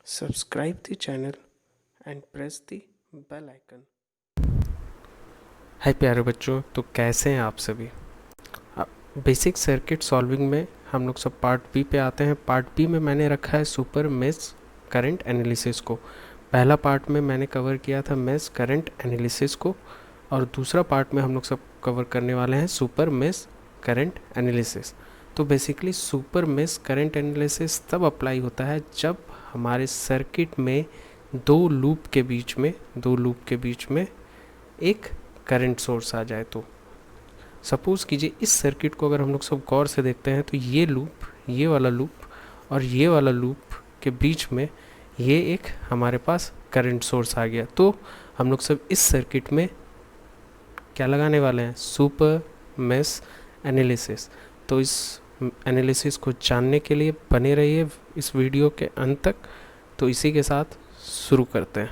Subscribe the channel and press the bell icon. हाय प्यारे बच्चों, तो कैसे हैं आप सभी। बेसिक सर्किट सॉल्विंग में हम लोग सब पार्ट बी पे आते हैं। पार्ट बी में मैंने रखा है सुपर मेश करंट एनालिसिस को। पहला पार्ट में मैंने कवर किया था मेश करंट एनालिसिस को, और दूसरा पार्ट में हम लोग सब कवर करने वाले हैं सुपर मेश करंट एनालिसिस। तो basically super mesh current analysis तब अप्लाई होता है जब हमारे सर्किट में दो लूप के बीच में एक करंट सोर्स आ जाए। तो सपोज़ कीजिए इस सर्किट को अगर हम लोग सब गौर से देखते हैं तो ये लूप, ये वाला लूप और ये वाला लूप के बीच में ये एक हमारे पास करंट सोर्स आ गया। तो हम लोग सब इस सर्किट में क्या लगाने वाले हैं, सुपर मेश एनालिसिस। तो इस एनालिसिस को जानने के लिए बने रहिए इस वीडियो के अंत तक। तो इसी के साथ शुरू करते हैं।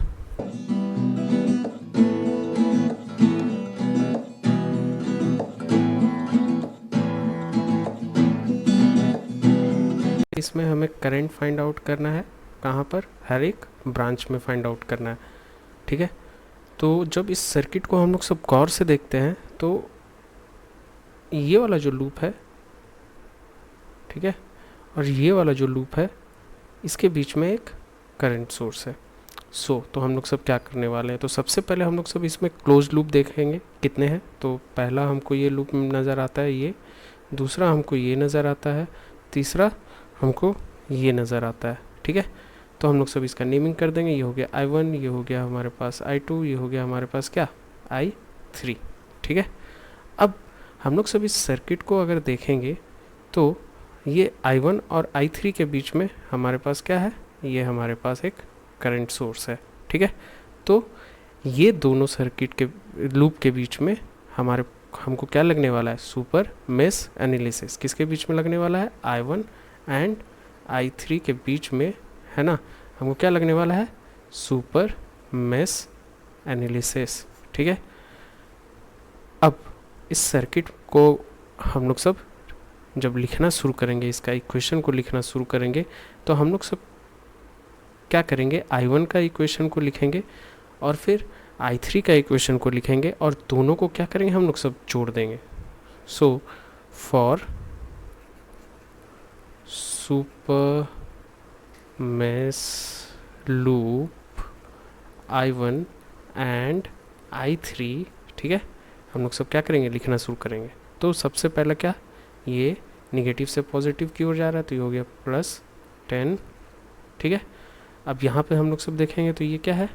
इसमें हमें करंट फाइंड आउट करना है, कहाँ पर, हर एक ब्रांच में फाइंड आउट करना है, ठीक है। तो जब इस सर्किट को हम लोग सब गौर से देखते हैं तो ये वाला जो लूप है, ठीक है, और ये वाला जो लूप है, इसके बीच में एक करंट सोर्स है। तो हम लोग सब क्या करने वाले हैं, तो सबसे पहले हम लोग सब इसमें क्लोज लूप देखेंगे कितने हैं। तो पहला हमको ये लूप नज़र आता है, ये दूसरा हमको ये नज़र आता है, तीसरा हमको ये नज़र आता है, ठीक है। तो हम लोग सब इसका नेमिंग कर देंगे। ये हो गया I1, ये हो गया हमारे पास I2, ये हो गया हमारे पास क्या, I3, ठीक है। अब हम लोग सब इस सर्किट को अगर देखेंगे तो ये I1 और I3 के बीच में हमारे पास क्या है, ये हमारे पास एक करंट सोर्स है, ठीक है। तो ये दोनों सर्किट के लूप के बीच में हमको क्या लगने वाला है, सुपर मेश एनालिसिस किसके बीच में लगने वाला है, I1 एंड I3 के बीच में, है ना। हमको क्या लगने वाला है, सुपर मेश एनालिसिस, ठीक है। अब इस सर्किट को हम लोग सब जब लिखना शुरू करेंगे, इसका इक्वेशन को लिखना शुरू करेंगे, तो हम लोग सब क्या करेंगे, I1 का इक्वेशन को लिखेंगे और फिर I3 का इक्वेशन को लिखेंगे और दोनों को क्या करेंगे, हम लोग सब जोड़ देंगे। So for super mesh loop I1 and I3, ठीक है, हम लोग सब क्या करेंगे, लिखना शुरू करेंगे। तो सबसे पहला क्या, ये निगेटिव से पॉजिटिव की ओर जा रहा है, तो ये हो गया +10, ठीक है। अब यहाँ पे हम लोग सब देखेंगे तो ये क्या है,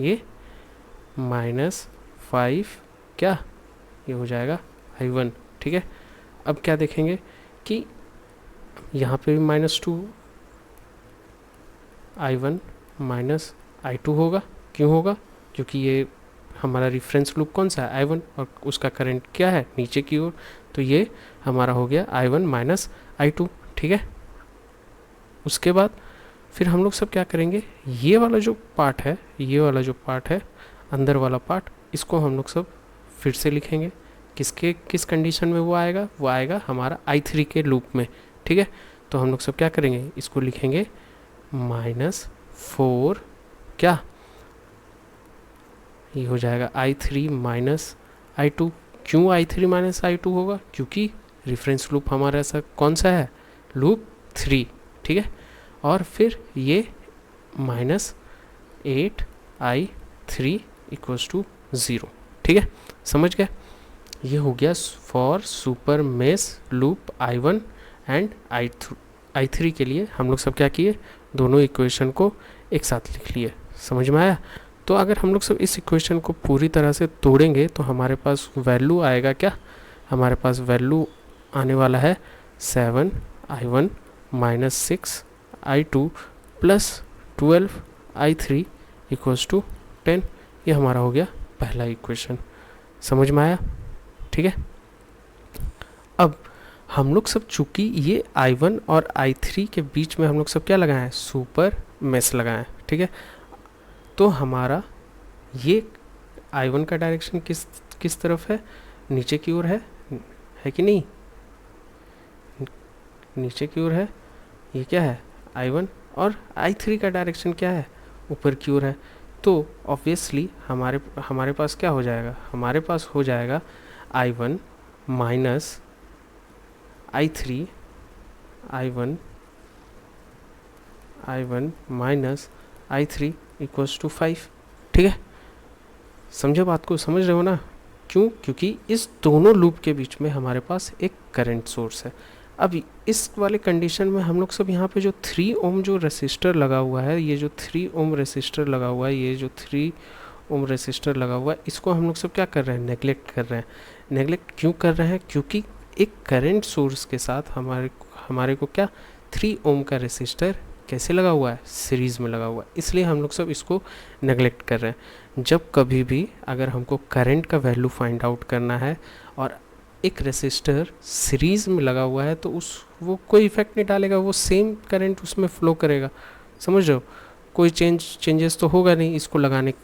ये -5, क्या, ये हो जाएगा I1, ठीक है। अब क्या देखेंगे कि यहाँ पे भी -2 I1 -I2 होगा। क्यों होगा, क्योंकि ये हमारा रेफरेंस लूप कौन सा है, I1, और उसका करंट क्या है, नीचे की ओर। तो ये हमारा हो गया I1 -I2, ठीक है। उसके बाद फिर हम लोग सब क्या करेंगे, ये वाला जो पार्ट है, अंदर वाला पार्ट, इसको हम लोग सब फिर से लिखेंगे। किस कंडीशन में वो आएगा हमारा I3 के लूप में, ठीक है। तो हम लोग सब क्या करेंगे, इसको लिखेंगे -4, क्या, ये हो जाएगा I3 -I2। क्यों I3 -I2 होगा, क्योंकि रेफरेंस लूप हमारा ऐसा कौन सा है, लूप 3, ठीक है। और फिर ये -8 I3 = 0, ठीक है, समझ गए। ये हो गया for super mesh loop I1 and I3 के लिए हम लोग सब क्या किए, दोनों इक्वेशन को एक साथ लिख लिए। समझ में आया। तो अगर हम लोग सब इस इक्वेशन को पूरी तरह से तोड़ेंगे तो हमारे पास वैल्यू आएगा क्या, हमारे पास वैल्यू आने वाला है 7 I1 -6 I2 +12 I3 = 10। ये हमारा हो गया पहला इक्वेशन। समझ में आया, ठीक है। अब हम लोग सब चूँकि ये I1 और I3 के बीच में हम लोग सब क्या लगाए हैं, सुपर मेश लगाए, ठीक है। तो हमारा ये I1 का डायरेक्शन किस तरफ है, नीचे की ओर है कि नहीं, नीचे की ओर है। ये क्या है, I1, और I3 का डायरेक्शन क्या है, ऊपर की ओर है। तो ऑब्वियसली हमारे पास क्या हो जाएगा, हमारे पास हो जाएगा I1 minus I3, I1 minus I3 equals to 5। ठीक है, समझे बात को, समझ रहे हो ना? क्यों? क्योंकि इस दोनों लूप के बीच में हमारे पास एक करंट सोर्स है। अब इस वाले कंडीशन में हम लोग सब यहाँ पे जो 3 ओम जो रेसिस्टर लगा हुआ है, ये जो 3 ओम रेसिस्टर लगा हुआ है, ये जो 3 ओम रेसिस्टर लगा हुआ है, इसको हम लोग सब क्या कर रहे हैं, नेगलेक्ट कर रहे हैं। नेगलेक्ट क्यों कर रहे हैं? क्योंकि एक करंट सोर्स के साथ हमारे को क्या 3 ओम का रेसिस्टर कैसे लगा हुआ है, सीरीज़ में लगा हुआ है, इसलिए हम लोग सब इसको नेगलेक्ट कर रहे हैं। जब कभी भी अगर हमको करंट का वैल्यू फाइंड आउट करना है और एक रेसिस्टर सीरीज़ में लगा हुआ है, तो वो कोई इफेक्ट नहीं डालेगा, वो सेम करंट उसमें फ्लो करेगा। समझ रहे हो? कोई चेंजेस तो होगा नहीं इसको लगाने,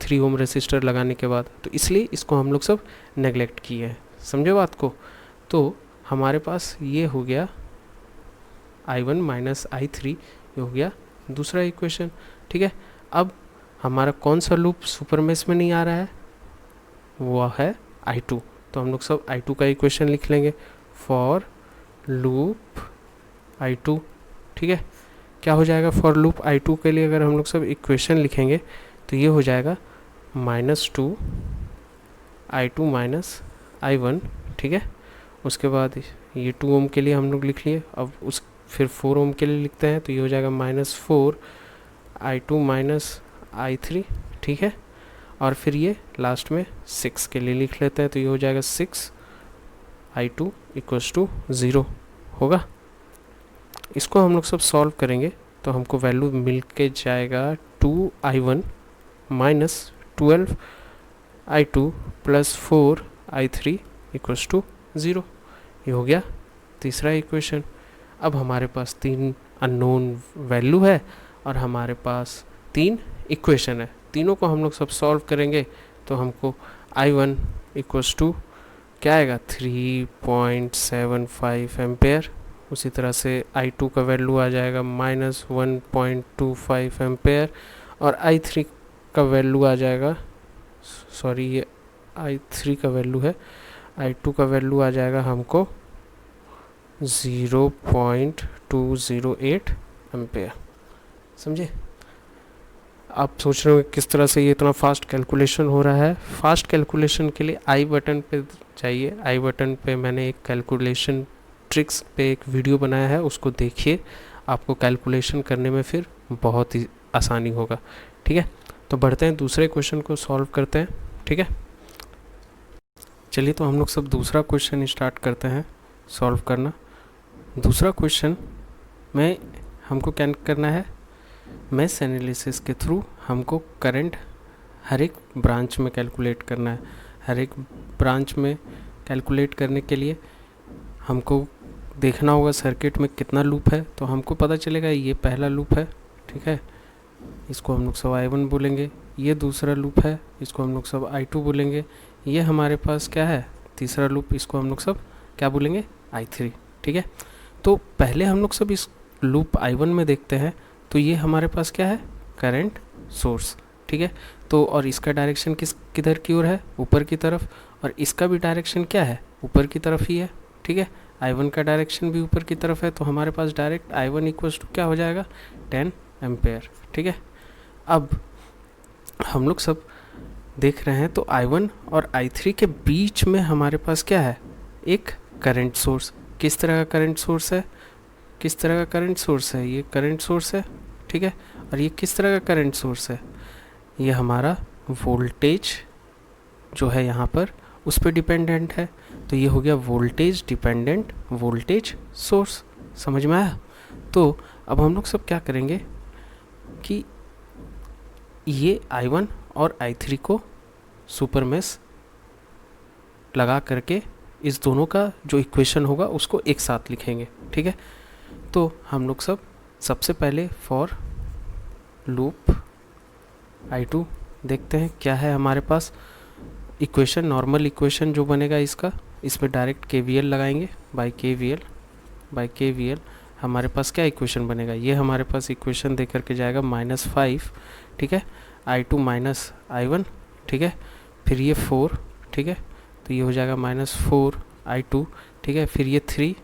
3 ओम रेसिस्टर लगाने के बाद, तो इसलिए इसको हम लोग सब नेगलेक्ट किए हैं। समझे बात को? तो हमारे पास ये हो गया I1 माइनस I3, ये हो गया दूसरा इक्वेशन। ठीक है, अब हमारा कौन सा लूप सुपर मेश में नहीं आ रहा है, वो है I2। तो हम लोग सब I2 का इक्वेशन लिख लेंगे, फॉर लूप I2। ठीक है, क्या हो जाएगा फॉर लूप I2 के लिए अगर हम लोग सब इक्वेशन लिखेंगे तो ये हो जाएगा -2 I2 माइनस I1। ठीक है, उसके बाद ये 2 ओम के लिए हम लोग लिख लिए, अब फिर 4 ओम के लिए लिखते हैं, तो ये हो जाएगा -4 I2 माइनस I3। ठीक है, और फिर ये लास्ट में 6 के लिए लिख लेते हैं, तो ये हो जाएगा 6 I2 इक्वल्स टू 0 होगा। इसको हम लोग सब सॉल्व करेंगे तो हमको वैल्यू मिल के जाएगा 2 I1 minus 12 I2 plus 4 I3 equals to 0। ये हो गया तीसरा इक्वेशन। अब हमारे पास 3 अननोन वैल्यू है और हमारे पास 3 इक्वेशन है, तीनों को हम लोग सब सॉल्व करेंगे तो हमको I1 इक्वल्स टू क्या आएगा, 3.75 एम्पेयर। उसी तरह से I2 का वैल्यू आ जाएगा -1.25 एम्पेयर, और I3 का वैल्यू आ जाएगा, सॉरी ये I3 का वैल्यू है, I2 का वैल्यू आ जाएगा हमको 0.208 एम्पेयर। समझे? आप सोच रहे हो किस तरह से ये इतना फास्ट कैलकुलेशन हो रहा है। फास्ट कैलकुलेशन के लिए आई बटन पे जाइए, आई बटन पे मैंने एक कैलकुलेशन ट्रिक्स पे एक वीडियो बनाया है, उसको देखिए, आपको कैलकुलेशन करने में फिर बहुत ही आसानी होगा। ठीक है, तो बढ़ते हैं दूसरे क्वेश्चन को सॉल्व करते हैं। ठीक है, चलिए तो हम लोग सब दूसरा क्वेश्चन स्टार्ट करते हैं सॉल्व करना। दूसरा क्वेश्चन में हमको क्या करना है, मैश एनालिसिस के थ्रू हमको करंट हर एक ब्रांच में कैलकुलेट करना है। हर एक ब्रांच में कैलकुलेट करने के लिए हमको देखना होगा सर्किट में कितना लूप है, तो हमको पता चलेगा ये पहला लूप है। ठीक है, इसको हम लोग सब I1 बोलेंगे। ये दूसरा लूप है, इसको हम लोग सब I2 बोलेंगे। ये हमारे पास क्या है, तीसरा लूप, इसको हम लोग सब क्या बोलेंगे, I3। ठीक है, तो पहले हम लोग सब इस लूप I1 में देखते हैं, तो ये हमारे पास क्या है, करंट सोर्स। ठीक है, तो और इसका डायरेक्शन किधर की ओर है, ऊपर की तरफ, और इसका भी डायरेक्शन क्या है, ऊपर की तरफ ही है। ठीक है, I1 का डायरेक्शन भी ऊपर की तरफ है, तो हमारे पास डायरेक्ट I1 इक्वल्स टू क्या हो जाएगा, 10 एम्पेयर। ठीक है, अब हम लोग सब देख रहे हैं तो I1 और I3 के बीच में हमारे पास क्या है, एक करंट सोर्स। किस तरह का करंट सोर्स है, किस तरह का करंट सोर्स है, ये करंट सोर्स है। ठीक है, और ये किस तरह का करंट सोर्स है, ये हमारा वोल्टेज जो है यहाँ पर उस पर डिपेंडेंट है, तो ये हो गया वोल्टेज डिपेंडेंट वोल्टेज सोर्स। समझ में आया? तो अब हम लोग सब क्या करेंगे कि ये I1 और I3 को सुपर मेश लगा करके इस दोनों का जो इक्वेशन होगा उसको एक साथ लिखेंगे। ठीक है, तो हम लोग सब सबसे पहले फॉर लूप I2 देखते हैं क्या है हमारे पास इक्वेशन। नॉर्मल इक्वेशन जो बनेगा इसका, इसमें डायरेक्ट KVL लगाएंगे, बाय KVL हमारे पास क्या इक्वेशन बनेगा, ये हमारे पास इक्वेशन दे करके जाएगा -5, ठीक है, I2 माइनस I1, ठीक है, फिर ये 4, ठीक है, तो ये हो जाएगा -4 I2, ठीक है, फिर ये 3,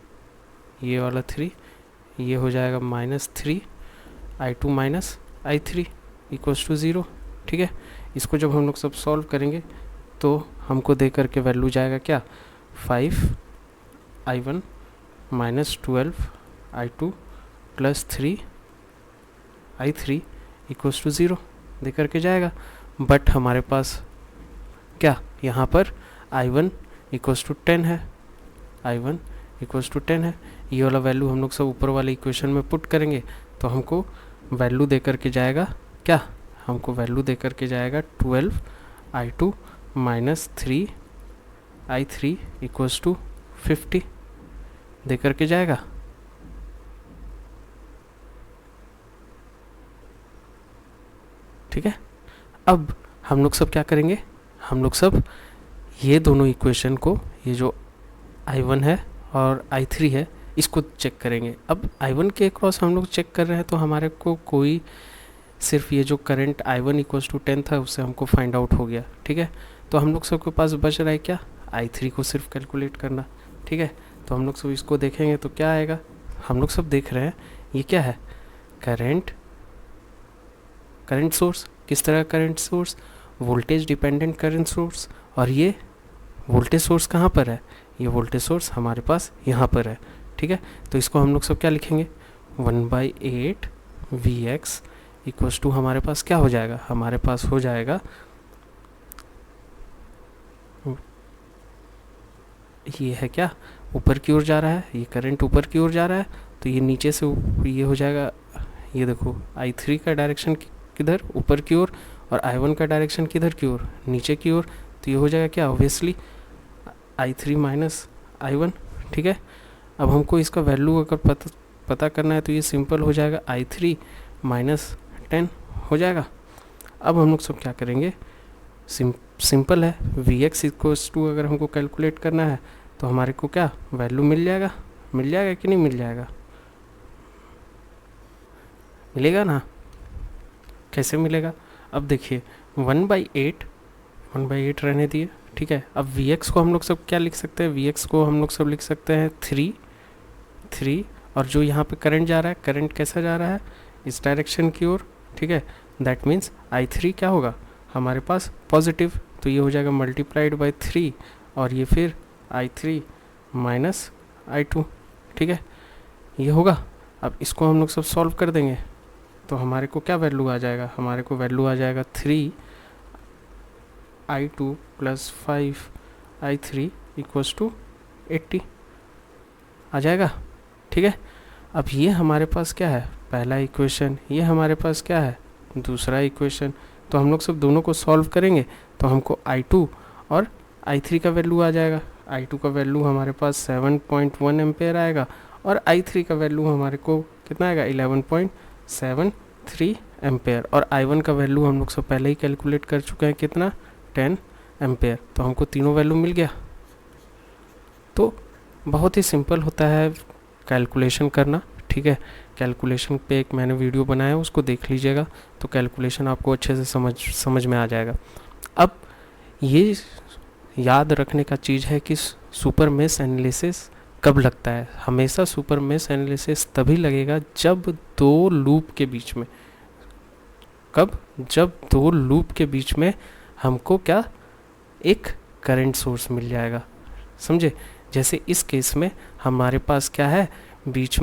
ये वाला 3, ये हो जाएगा -3 I2 minus I3 equals to 0, ठीक है। इसको जब हम लोग सब सॉल्व करेंगे तो हमको दे करके वैल्यू जाएगा क्या, 5I1 minus 12I2 plus 3I3 equals to 0 दे करके जाएगा। बट हमारे पास क्या यहाँ पर I1 इक्वल्स टू 10 है, I1 इक्वल्स टू 10 है। ये वाला वैल्यू हम लोग सब ऊपर वाले इक्वेशन में पुट करेंगे तो हमको वैल्यू दे करके जाएगा क्या, हमको वैल्यू दे करके जाएगा 12I2 minus 3I3 equals to 50 दे करके जाएगा। ठीक है, अब हम लोग सब क्या करेंगे, हम लोग सब ये दोनों इक्वेशन को, ये जो I1 है और I3 है, इसको चेक करेंगे। अब I1 के अक्रॉस हम लोग चेक कर रहे हैं तो हमारे को कोई सिर्फ ये जो करंट I1 इक्वल्स टू 10 था उससे हमको फाइंड आउट हो गया। ठीक है, तो हम लोग सबके पास बच रहा है क्या, I3 को सिर्फ कैलकुलेट करना। ठीक है, तो हम लोग सब इसको देखेंगे तो क्या आएगा, हम लोग सब देख रहे हैं ये क्या है, करंट सोर्स। किस तरह current source, voltage dependent current source. और ये वोल्टेज सोर्स कहाँ पर है, ये वोल्टेज सोर्स हमारे पास यहाँ पर है। ठीक है, तो इसको हम लोग सब क्या लिखेंगे, 1/8 Vx इक्वल्स टू हमारे पास क्या हो जाएगा, हमारे पास हो जाएगा ये है क्या, ऊपर की ओर जा रहा है, ये करंट ऊपर की ओर जा रहा है तो ये नीचे से ये हो जाएगा, ये देखो I3 का डायरेक्शन किधर, ऊपर की ओर, और I1 का डायरेक्शन किधर की ओर, नीचे की ओर। तो ये हो जाएगा क्या, ऑब्वियसली I3 माइनस I1। ठीक है, अब हमको इसका वैल्यू अगर पता करना है तो ये सिंपल हो जाएगा, I3 माइनस 10 हो जाएगा। अब हम लोग सब क्या करेंगे, सिंपल है, Vx इक्वल्स टू अगर हमको कैलकुलेट करना है तो हमारे को क्या वैल्यू मिल जाएगा कि नहीं मिल जाएगा, मिलेगा ना, कैसे मिलेगा। अब देखिए 1/8 रहने दिए। ठीक है, अब Vx को हम लोग सब क्या लिख सकते हैं, Vx को हम लोग सब लिख सकते हैं 3, और जो यहाँ पे करंट जा रहा है, करंट कैसा जा रहा है, इस डायरेक्शन की ओर। ठीक है, दैट मीन्स I3 क्या होगा हमारे पास पॉजिटिव, तो ये हो जाएगा मल्टीप्लाइड बाय 3, और ये फिर I3 माइनस I2। ठीक है, ये होगा। अब इसको हम लोग सब सॉल्व कर देंगे तो हमारे को क्या वैल्यू आ जाएगा, हमारे को वैल्यू आ जाएगा 3I2 plus 5I3 equals to 80 आ जाएगा। ठीक है, अब ये हमारे पास क्या है, पहला इक्वेशन, ये हमारे पास क्या है, दूसरा इक्वेशन। तो हम लोग सब दोनों को सॉल्व करेंगे तो हमको I2 और I3 का वैल्यू आ जाएगा। I2 का वैल्यू हमारे पास 7.1 एम्पेयर आएगा और I3 का वैल्यू हमारे को कितना आएगा, 11.73 एम्पेयर। और I1 का वैल्यू हम लोग सब पहले ही कैलकुलेट कर चुके हैं, कितना, 10 एम्पेयर। तो हमको तीनों वैल्यू मिल गया। तो बहुत ही सिंपल होता है कैलकुलेशन करना। ठीक है, कैलकुलेशन पे एक मैंने वीडियो बनाया, उसको देख लीजिएगा तो कैलकुलेशन आपको अच्छे से समझ में आ जाएगा। अब ये याद रखने का चीज़ है कि सुपर मेश एनालिसिस कब लगता है, हमेशा सुपर मेश एनालिसिस तभी लगेगा जब दो लूप के बीच में, कब, जब दो लूप के बीच में हमको क्या, एक करंट सोर्स मिल जाएगा। समझे, जैसे इस केस में हमारे पास क्या है, बीच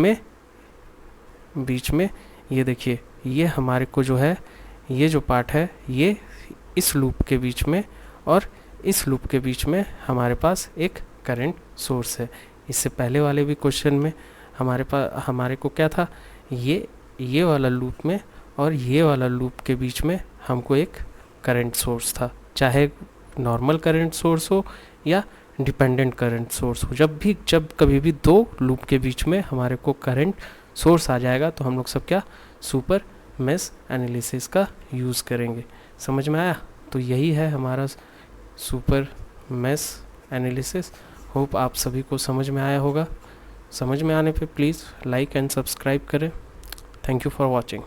में ये देखिए, ये हमारे को जो है, ये जो पार्ट है ये इस लूप के बीच में और इस लूप के बीच में हमारे पास एक करंट सोर्स है। इससे पहले वाले भी क्वेश्चन में हमारे को क्या था, ये वाला लूप में और ये वाला लूप के बीच में हमको एक करंट सोर्स था, चाहे नॉर्मल करंट सोर्स हो या डिपेंडेंट करंट सोर्स हो। जब कभी भी दो लूप के बीच में हमारे को करंट सोर्स आ जाएगा तो हम लोग सब क्या, सुपर मेश एनालिसिस का यूज़ करेंगे। समझ में आया, तो यही है हमारा सुपर मेश एनालिसिस। होप आप सभी को समझ में आया होगा। समझ में आने पे प्लीज़ लाइक एंड सब्सक्राइब करें। Thank you for watching.